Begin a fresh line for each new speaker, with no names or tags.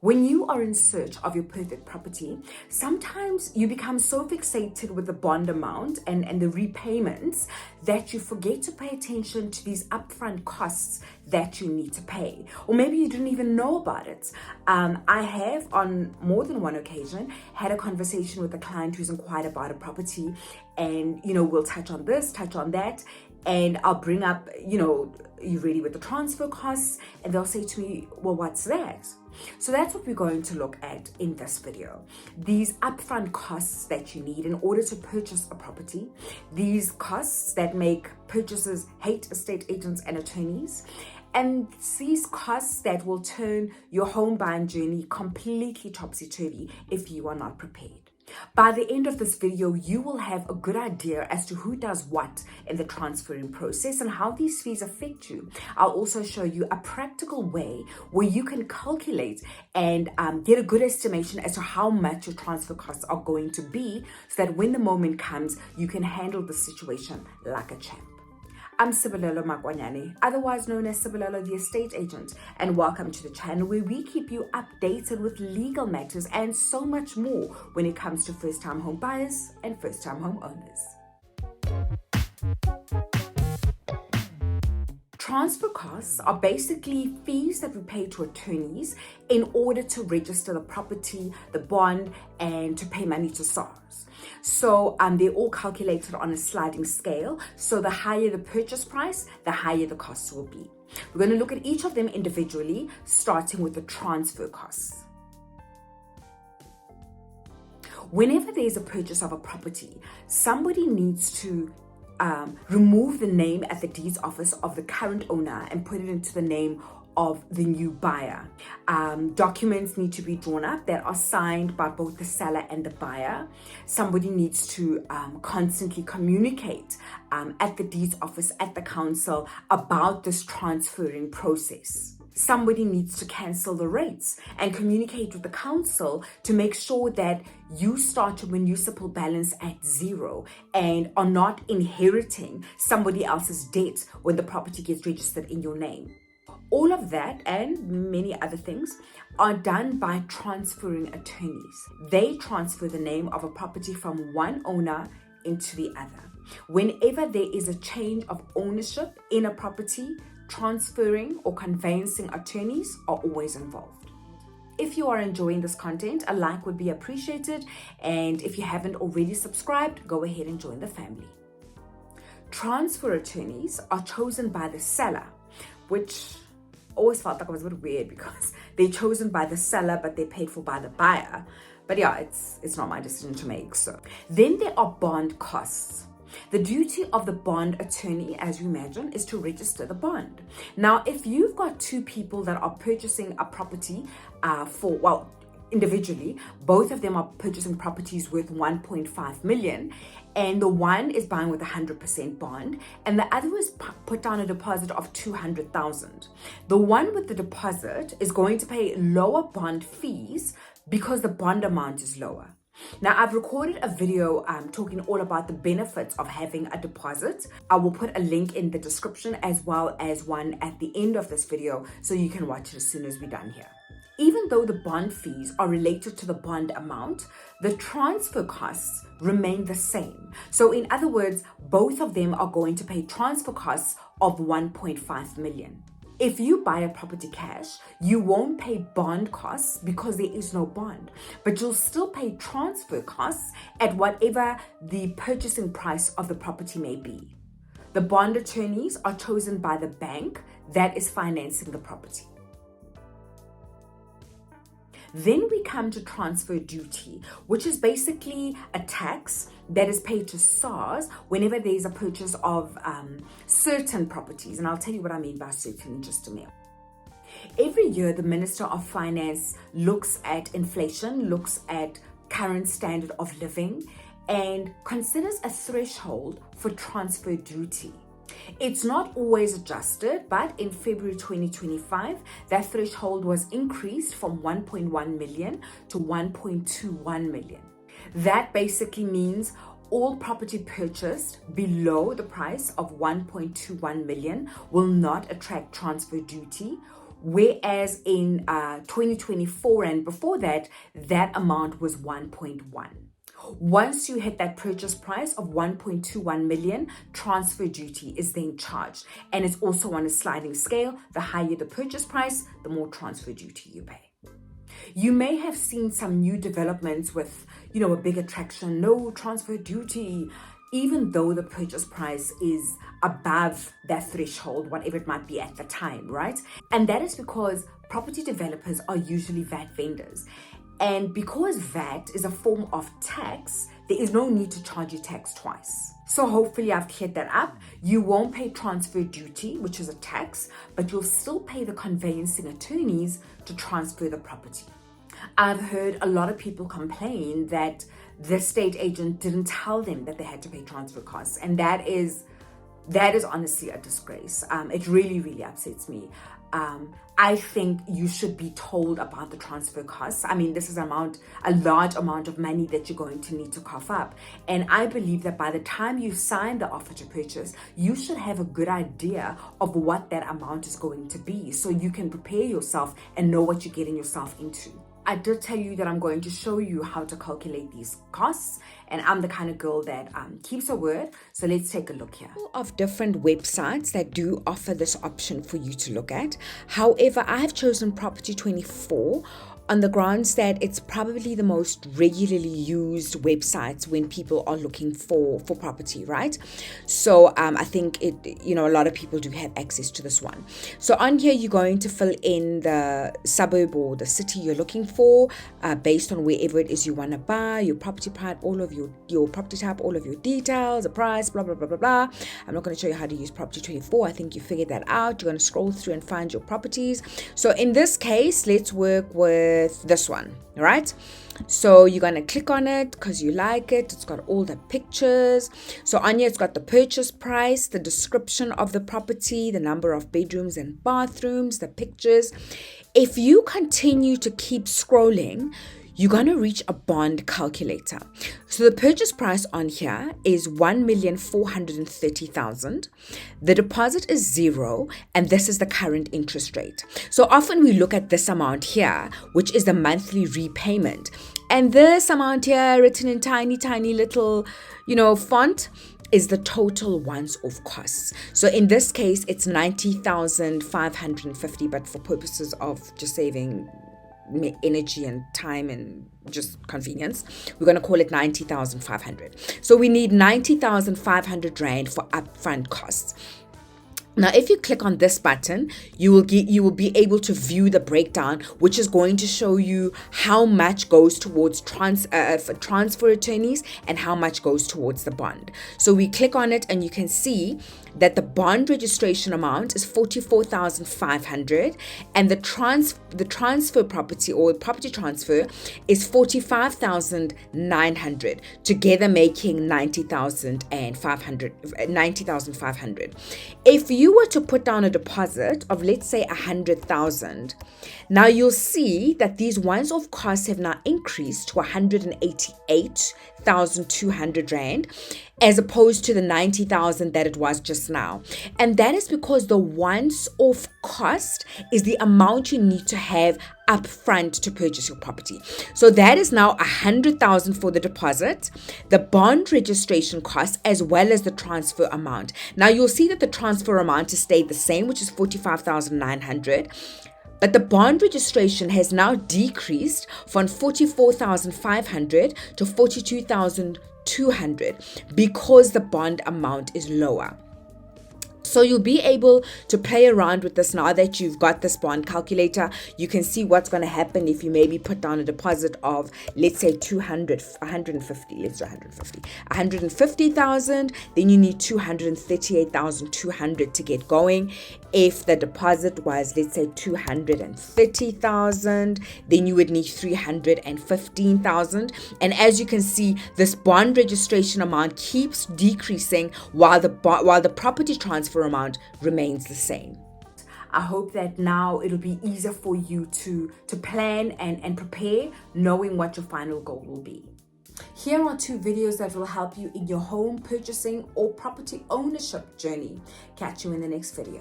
When you are in search of your perfect property, sometimes you become so fixated with the bond amount and the repayments that you forget to pay attention to these upfront costs that you need to pay. Or maybe you didn't even know about it. I have, on more than one occasion, had a conversation with a client who's inquired about a property, and we'll touch on this, touch on that, and I'll bring up, you ready with the transfer costs? And they'll say to me, well, what's that? So that's what we're going to look at in this video. These upfront costs that you need in order to purchase a property, these costs that make purchasers hate estate agents and attorneys, and these costs that will turn your home buying journey completely topsy-turvy if you are not prepared. By the end of this video, you will have a good idea as to who does what in the transferring process and how these fees affect you. I'll also show you a practical way where you can calculate and get a good estimation as to how much your transfer costs are going to be, so that when the moment comes, you can handle the situation like a champ. I'm Sibolelo Makwanyane, otherwise known as Sibolelo the Estate Agent, and welcome to the channel where we keep you updated with legal matters and so much more when it comes to first-time home buyers and first-time home owners. Transfer costs are basically fees that we pay to attorneys in order to register the property, the bond, and to pay money to SARS. So they're all calculated on a sliding scale. So the higher the purchase price, the higher the costs will be. We're going to look at each of them individually, starting with the transfer costs. Whenever there's a purchase of a property, somebody needs to remove the name at the deeds office of the current owner and put it into the name of the new buyer. Documents need to be drawn up that are signed by both the seller and the buyer. Somebody needs to constantly communicate at the deeds office, at the council, about this transferring process. Somebody needs to cancel the rates and communicate with the council to make sure that you start your municipal balance at zero and are not inheriting somebody else's debt when the property gets registered in your name. All of that and many other things are done by transferring attorneys. They transfer the name of a property from one owner into the other. Whenever there is a change of ownership in a property, transferring or conveyancing attorneys are always involved. If you are enjoying this content, a like would be appreciated. And if you haven't already subscribed, go ahead and join the family. Transfer attorneys are chosen by the seller, which always felt like it was a bit weird because they're chosen by the seller, but they're paid for by the buyer. But yeah, it's not my decision to make. So then there are bond costs. The duty of the bond attorney, as you imagine, is to register the bond. Now, if you've got two people that are purchasing a property individually, both of them are purchasing properties worth 1.5 million, and the one is buying with 100% bond, and the other is put down a deposit of 200,000. The one with the deposit is going to pay lower bond fees because the bond amount is lower. Now, I've recorded a video talking all about the benefits of having a deposit. I will put a link in the description as well as one at the end of this video so you can watch it as soon as we're done here. Even though the bond fees are related to the bond amount, the transfer costs remain the same. So in other words, both of them are going to pay transfer costs of 1.5 million. If you buy a property cash, you won't pay bond costs because there is no bond, but you'll still pay transfer costs at whatever the purchasing price of the property may be. The bond attorneys are chosen by the bank that is financing the property. Then we come to transfer duty, which is basically a tax that is paid to SARS whenever there is a purchase of certain properties. And I'll tell you what I mean by certain in just a minute. Every year, the Minister of Finance looks at inflation, looks at current standard of living, and considers a threshold for transfer duty. It's not always adjusted, but in February 2025, that threshold was increased from 1.1 million to 1.21 million. That basically means all property purchased below the price of 1.21 million will not attract transfer duty, whereas in 2024 and before that, that amount was 1.1. Once you hit that purchase price of 1.21 million, transfer duty is then charged. And it's also on a sliding scale. The higher the purchase price, the more transfer duty you pay. You may have seen some new developments with, a big attraction, no transfer duty, even though the purchase price is above that threshold, whatever it might be at the time, right? And that is because property developers are usually VAT vendors. And because VAT is a form of tax, there is no need to charge you tax twice. So hopefully I've cleared that up. You won't pay transfer duty, which is a tax, but you'll still pay the conveyancing attorneys to transfer the property. I've heard a lot of people complain that the estate agent didn't tell them that they had to pay transfer costs. And that is honestly a disgrace. It really, really upsets me. I think you should be told about the transfer costs. I mean, this is a large amount of money that you're going to need to cough up. And I believe that by the time you sign the offer to purchase, you should have a good idea of what that amount is going to be so you can prepare yourself and know what you're getting yourself into. I did tell you that I'm going to show you how to calculate these costs, and I'm the kind of girl that keeps her word. So let's take a look here. Of different websites that do offer this option for you to look at. However, I have chosen Property 24 on the grounds that it's probably the most regularly used websites when people are looking for property, right? So I think a lot of people do have access to this one. So on here, you're going to fill in the suburb or the city you're looking for based on wherever it is you want to buy, your property type, all of your property type, all of your details, the price, blah, blah, blah, blah, blah. I'm not going to show you how to use Property 24. I think you figured that out. You're going to scroll through and find your properties. So in this case, let's work with this one, right? So you're going to click on it because you like it. It's got all the pictures. So on here, it's got the purchase price, the description of the property, the number of bedrooms and bathrooms, the pictures. If you continue to keep scrolling, you're going to reach a bond calculator. So the purchase price on here is 1,430,000. The deposit is 0, and this is the current interest rate. So often we look at this amount here, which is the monthly repayment. And this amount here, written in tiny, tiny little, font, is the total once-off costs. So in this case, it's 90,550, but for purposes of just saving energy and time and just convenience, we're going to call it 90,500. So we need 90,500 Rand for upfront costs. Now, if you click on this button, you will be able to view the breakdown, which is going to show you how much goes towards transfer attorneys and how much goes towards the bond. So we click on it and you can see that the bond registration amount is 44,500 and the transfer property or property transfer is 45,900, together making 90,500. If you were to put down a deposit of, let's say, 100,000, now you'll see that these once-off costs have now increased to 188,200 Rand, as opposed to the 90,000 that it was just now. And that is because the once-off cost is the amount you need to have upfront to purchase your property. So that is now 100,000 for the deposit, the bond registration cost, as well as the transfer amount. Now you'll see that the transfer amount has stayed the same, which is 45,900. But the bond registration has now decreased from 44,500 to 42,200 because the bond amount is lower. So you'll be able to play around with this now that you've got this bond calculator. You can see what's going to happen if you maybe put down a deposit of, let's say, 150,000. Then you need 238,200 to get going. If the deposit was, let's say, 230,000, then you would need 315,000. And as you can see, this bond registration amount keeps decreasing while the property transfer amount remains the same. I hope that now it'll be easier for you to plan and prepare, knowing what your final goal will be. Here are 2 videos that will help you in your home purchasing or property ownership journey. Catch you in the next video.